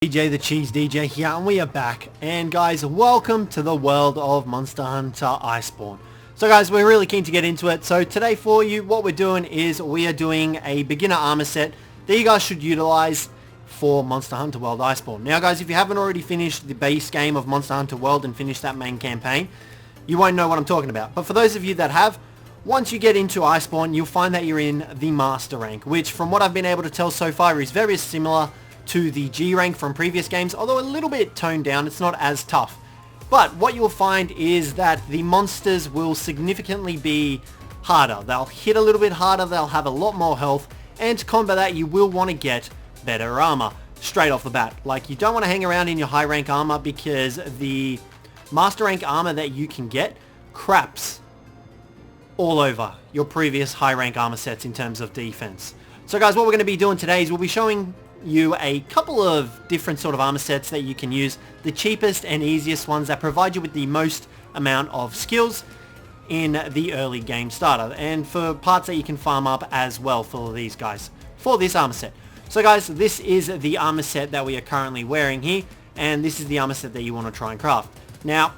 DJ the Cheese DJ here, and we are back. And guys, welcome to the world of Monster Hunter Iceborne. So guys, we're really keen to get into it. So today for you, what we're doing is we are doing a beginner armor set that you guys should utilize for Monster Hunter World Iceborne. Now guys, if you haven't already finished the base game of Monster Hunter World and finished that main campaign, you won't know what I'm talking about. But for those of you that have, once you get into Iceborne, you'll find that you're in the Master rank, which from what I've been able to tell so far is very similar to the G rank from previous games, although a little bit toned down. It's not as tough. But what you'll find is that the monsters will significantly be harder. They'll hit a little bit harder, they'll have a lot more health, and to combat that you will want to get better armor straight off the bat. Like, you don't want to hang around in your high rank armor because the master rank armor that you can get craps all over your previous high rank armor sets in terms of defense. So guys, what we're going to be doing today is we'll be showing you a couple of different sort of armor sets that you can use, the cheapest and easiest ones that provide you with the most amount of skills in the early game starter, and for parts that you can farm up as well for these guys, for this armor set. So guys, this is the armor set that we are currently wearing here, and this is the armor set that you want to try and craft. Now,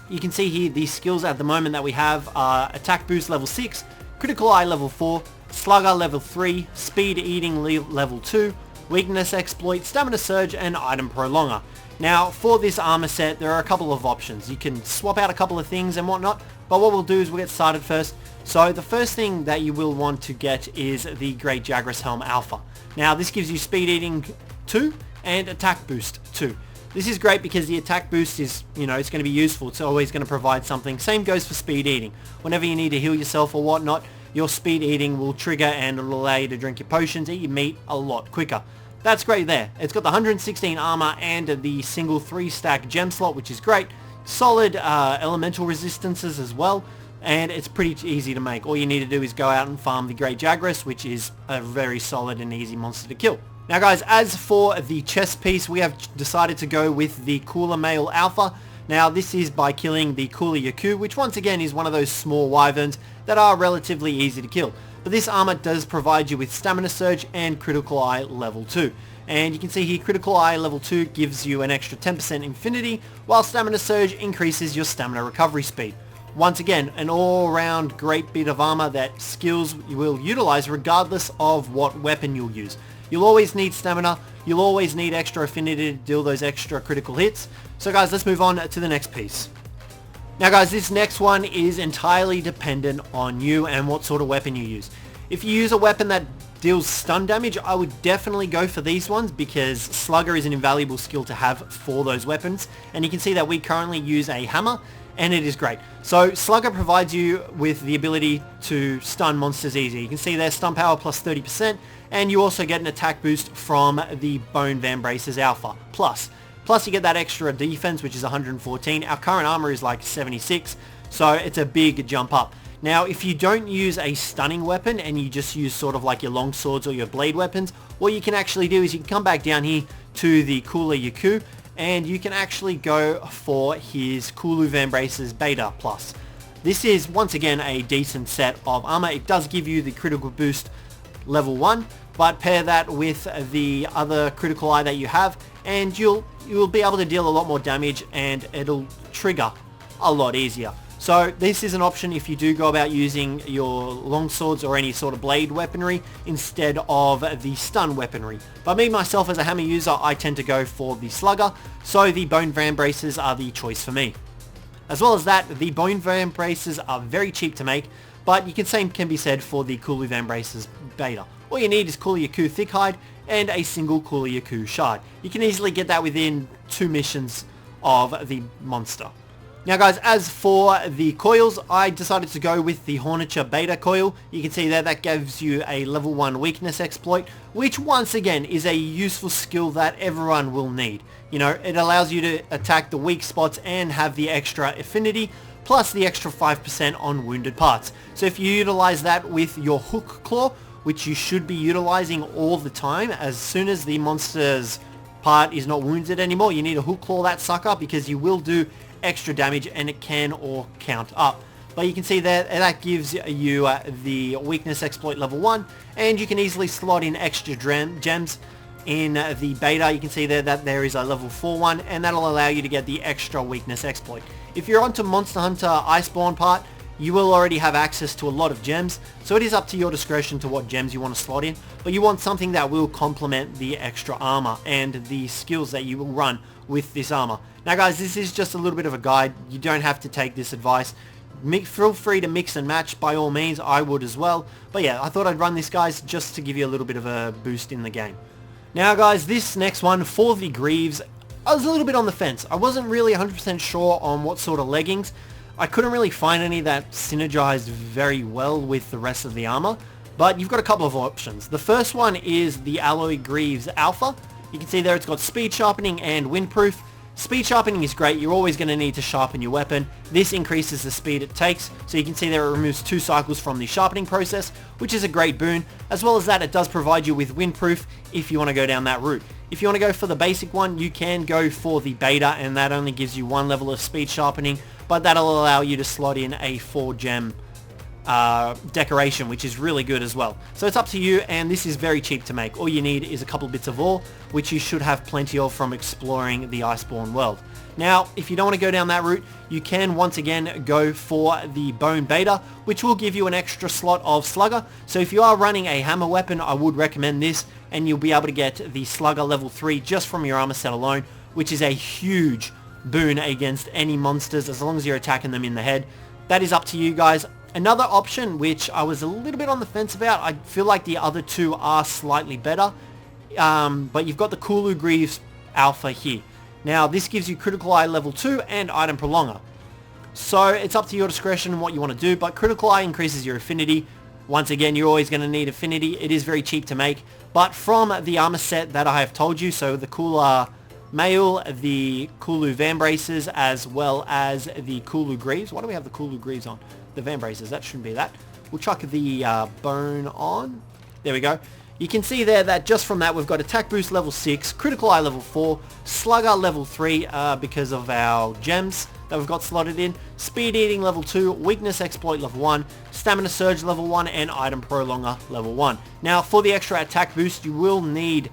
you can see here the skills at the moment that we have are Attack Boost level 6, Critical Eye level 4, Slugger level 3, Speed Eating level 2, Weakness Exploit, Stamina Surge, and Item Prolonger. Now, for this armor set, there are a couple of options. You can swap out a couple of things and whatnot, but what we'll do is we'll get started first. So the first thing that you will want to get is the Great Jagras Helm Alpha. Now, this gives you Speed Eating 2 and Attack Boost 2. This is great because the attack boost is, it's going to be useful. It's always going to provide something. Same goes for Speed Eating. Whenever you need to heal yourself or whatnot, your Speed Eating will trigger and it'll allow you to drink your potions, eat your meat a lot quicker. That's great there. It's got the 116 armor and the single 3-stack gem slot, which is great. Solid elemental resistances as well, and it's pretty easy to make. All you need to do is go out and farm the Great Jagras, which is a very solid and easy monster to kill. Now guys, as for the chest piece, we have decided to go with the Cooler Male Alpha. Now this is by killing the Cooler Yaku, which once again is one of those small wyverns that are relatively easy to kill. But this armor does provide you with Stamina Surge and Critical Eye level 2. And you can see here, Critical Eye level 2 gives you an extra 10% Infinity, while Stamina Surge increases your stamina recovery speed. Once again, an all-round great bit of armor that skills you will utilize regardless of what weapon you'll use. You'll always need stamina, you'll always need extra affinity to deal those extra critical hits. So guys, let's move on to the next piece. Now guys, this next one is entirely dependent on you and what sort of weapon you use. If you use a weapon that deals stun damage, I would definitely go for these ones because Slugger is an invaluable skill to have for those weapons. And you can see that we currently use a hammer and it is great. So Slugger provides you with the ability to stun monsters easy. You can see their stun power plus 30%, and you also get an attack boost from the Bone Vambraces Alpha Plus. Plus you get that extra defense, which is 114. Our current armor is like 76, so it's a big jump up. Now, if you don't use a stunning weapon and you just use sort of like your long swords or your blade weapons, what you can actually do is you can come back down here to the Cooler Yaku, and you can actually go for his Kulu Vambraces Beta Plus. This is, once again, a decent set of armor. It does give you the critical boost level 1, but pair that with the other critical eye that you have, and you'll be able to deal a lot more damage, and it'll trigger a lot easier. So this is an option if you do go about using your longswords or any sort of blade weaponry instead of the stun weaponry. But me, myself, as a hammer user, I tend to go for the Slugger, so the Bone Vambraces are the choice for me. As well as that, the Bone Vambraces are very cheap to make, but you can same can be said for the Kulu Vambraces Beta. All you need is Cooler Yaku Thick Hide and a single Cooler Yaku Shard. You can easily get that within 2 missions of the monster. Now guys, as for the coils, I decided to go with the Hornature Beta coil. You can see there that gives you a level 1 weakness exploit, which once again is a useful skill that everyone will need. It allows you to attack the weak spots and have the extra affinity, plus the extra 5% on wounded parts. So if you utilize that with your Hook Claw, which you should be utilizing all the time, as soon as the monster's part is not wounded anymore, you need to Hook Claw that sucker because you will do extra damage and it can all count up. But you can see that gives you the weakness exploit level 1, and you can easily slot in extra gems in the beta, you can see there that there is a level 4 one, and that'll allow you to get the extra weakness exploit. If you're onto Monster Hunter Iceborne part, you will already have access to a lot of gems, so it is up to your discretion to what gems you want to slot in, but you want something that will complement the extra armor and the skills that you will run with this armor. Now guys, this is just a little bit of a guide. You don't have to take this advice. Feel free to mix and match by all means. I would as well. But yeah, I thought I'd run this, guys, just to give you a little bit of a boost in the game. Now guys, this next one for the Greaves, I was a little bit on the fence. I wasn't really 100% sure on what sort of leggings. I couldn't really find any that synergized very well with the rest of the armor, but you've got a couple of options. The first one is the Alloy Greaves Alpha. You can see there it's got speed sharpening and windproof. Speed sharpening is great. You're always going to need to sharpen your weapon. This increases the speed it takes. So you can see there it removes 2 cycles from the sharpening process, which is a great boon. As well as that, it does provide you with windproof if you want to go down that route. If you want to go for the basic one, you can go for the beta, and that only gives you 1 level of speed sharpening, but that'll allow you to slot in a 4 gem decoration, which is really good as well. So it's up to you, and this is very cheap to make. All you need is a couple bits of ore, which you should have plenty of from exploring the Iceborne world. Now, if you don't want to go down that route, you can once again go for the Bone Beta, which will give you an extra slot of Slugger. So if you are running a hammer weapon, I would recommend this, and you'll be able to get the Slugger level 3 just from your armor set alone, which is a huge boon against any monsters as long as you're attacking them in the head. That is up to you guys. Another option, which I was a little bit on the fence about, I feel like the other two are slightly better, but you've got the Kulu Greaves Alpha here. Now, this gives you Critical Eye level 2 and Item Prolonger. So, it's up to your discretion on what you want to do, but Critical Eye increases your affinity. Once again, you're always going to need affinity. It is very cheap to make, but from the armor set that I have told you, so the Kula Mail, the Kulu Vambraces, as well as the Kulu Greaves. Why do we have the Kulu Greaves on? The Vambraces, that shouldn't be that. We'll chuck the Bone on. There we go. You can see there that just from that we've got Attack Boost level 6, Critical Eye level 4, Slugger level 3 because of our gems that we've got slotted in, Speed Eating level 2, Weakness Exploit level 1, Stamina Surge level 1, and Item Prolonger level 1. Now for the extra attack boost you will need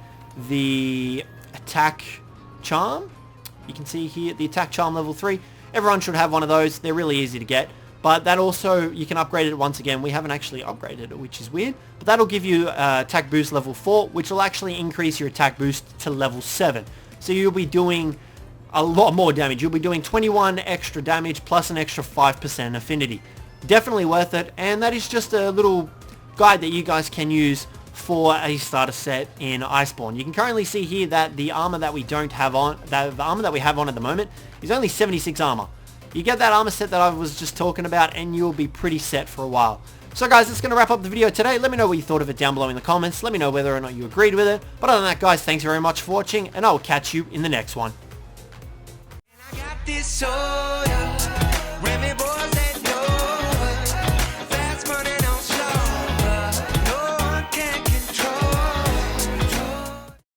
the Attack Charm. You can see here the Attack Charm level 3. Everyone should have one of those. They're really easy to get. But that also, you can upgrade it once again. We haven't actually upgraded it, which is weird. But that'll give you attack boost level 4, which will actually increase your attack boost to level 7. So you'll be doing a lot more damage. You'll be doing 21 extra damage plus an extra 5% affinity. Definitely worth it. And that is just a little guide that you guys can use for a starter set in Iceborne. You can currently see here that the armor that we don't have on, the armor that we have on at the moment is only 76 armor. You get that armor set that I was just talking about and you'll be pretty set for a while. So guys, that's going to wrap up the video today. Let me know what you thought of it down below in the comments. Let me know whether or not you agreed with it. But other than that, guys, thanks very much for watching, and I will catch you in the next one.